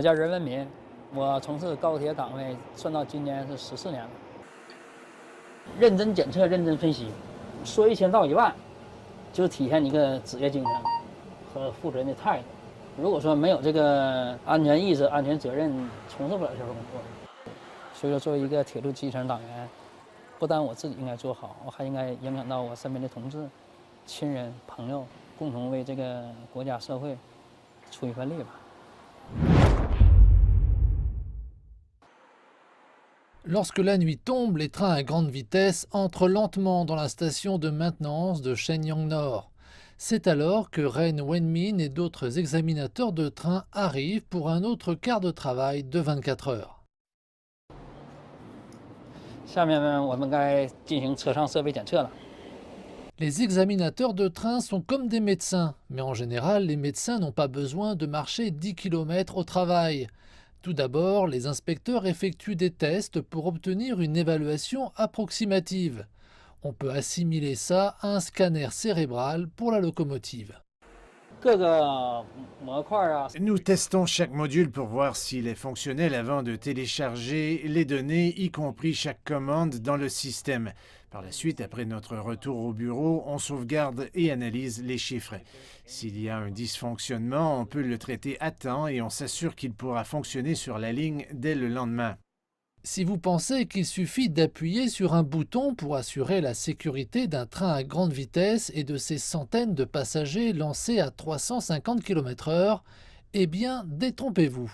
我叫任文民，我从事高铁岗位算到今年是14年了。认真检测，认真分析，说1000道1万，就体现一个职业精神和负责任的态度。如果说没有这个安全意识、安全责任，从事不了这份工作。所以说，作为一个铁路基层党员，不单我自己应该做好，我还应该影响到我身边的同志、亲人、朋友，共同为这个国家社会出一份力吧。Lorsque la nuit tombe, les trains à grande vitesse entrent lentement dans la station de maintenance de Shenyang Nord. C'est alors que Ren Wenmin et d'autres examinateurs de train arrivent pour un autre quart de travail de 24 heures. 下面呢，我们该进行车上设备检测了。 Les examinateurs de train sont comme des médecins, mais en général, les médecins n'ont pas besoin de marcher 10 km au travail. Tout d'abord, les inspecteurs effectuent des tests pour obtenir une évaluation approximative. On peut assimiler ça à un scanner cérébral pour la locomotive. Nous testons chaque module pour voir s'il est fonctionnel avant de télécharger les données, y compris chaque commande dans le système. Par la suite, après notre retour au bureau, on sauvegarde et analyse les chiffres. S'il y a un dysfonctionnement, on peut le traiter à temps et on s'assure qu'il pourra fonctionner sur la ligne dès le lendemain. Si vous pensez qu'il suffit d'appuyer sur un bouton pour assurer la sécurité d'un train à grande vitesse et de ses centaines de passagers lancés à 350 km/h, eh bien, détrompez-vous.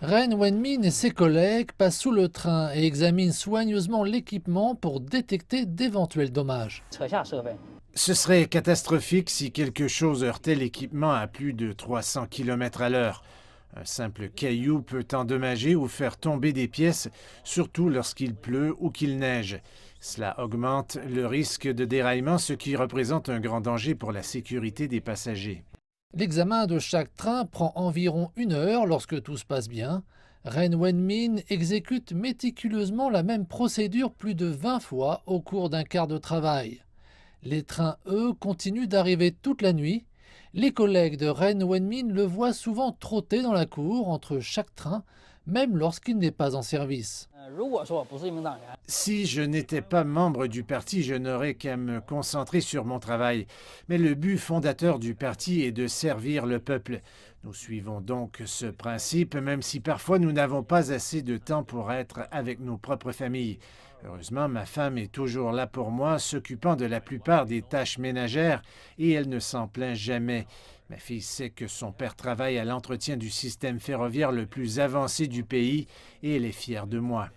Ren Wenmin et ses collègues passent sous le train et examinent soigneusement l'équipement pour détecter d'éventuels dommages. Ce serait catastrophique si quelque chose heurtait l'équipement à plus de 300 km à l'heure. Un simple caillou peut endommager ou faire tomber des pièces, surtout lorsqu'il pleut ou qu'il neige. Cela augmente le risque de déraillement, ce qui représente un grand danger pour la sécurité des passagers. L'examen de chaque train prend environ 1 heure lorsque tout se passe bien. Ren Wenmin exécute méticuleusement la même procédure plus de 20 fois au cours d'un quart de travail. Les trains, eux, continuent d'arriver toute la nuit. Les collègues de Ren Wenmin le voient souvent trotter dans la cour entre chaque train, même lorsqu'il n'est pas en service. Si je n'étais pas membre du parti, je n'aurais qu'à me concentrer sur mon travail. Mais le but fondateur du parti est de servir le peuple. Nous suivons donc ce principe, même si parfois nous n'avons pas assez de temps pour être avec nos propres familles. Heureusement, ma femme est toujours là pour moi, s'occupant de la plupart des tâches ménagères, et elle ne s'en plaint jamais. Ma fille sait que son père travaille à l'entretien du système ferroviaire le plus avancé du pays, et elle est fière de moi.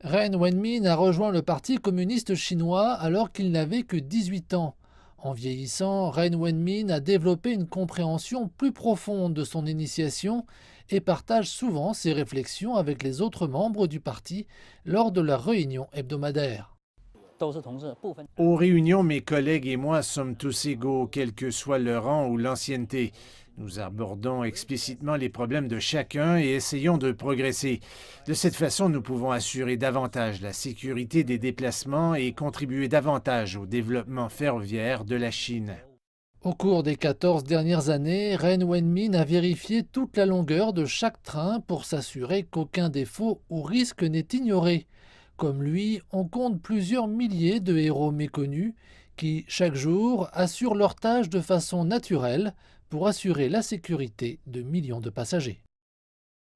Ren Wenmin a rejoint le Parti communiste chinois alors qu'il n'avait que 18 ans. En vieillissant, Ren Wenmin a développé une compréhension plus profonde de son initiation et partage souvent ses réflexions avec les autres membres du parti lors de leurs réunions hebdomadaires. Aux réunions, mes collègues et moi sommes tous égaux, quel que soit le rang ou l'ancienneté. Nous abordons explicitement les problèmes de chacun et essayons de progresser. De cette façon, nous pouvons assurer davantage la sécurité des déplacements et contribuer davantage au développement ferroviaire de la Chine. Au cours des 14 dernières années, Ren Wenmin a vérifié toute la longueur de chaque train pour s'assurer qu'aucun défaut ou risque n'est ignoré. Comme lui, on compte plusieurs milliers de héros méconnus qui, chaque jour, assurent leur tâche de façon naturelle pour assurer la sécurité de millions de passagers.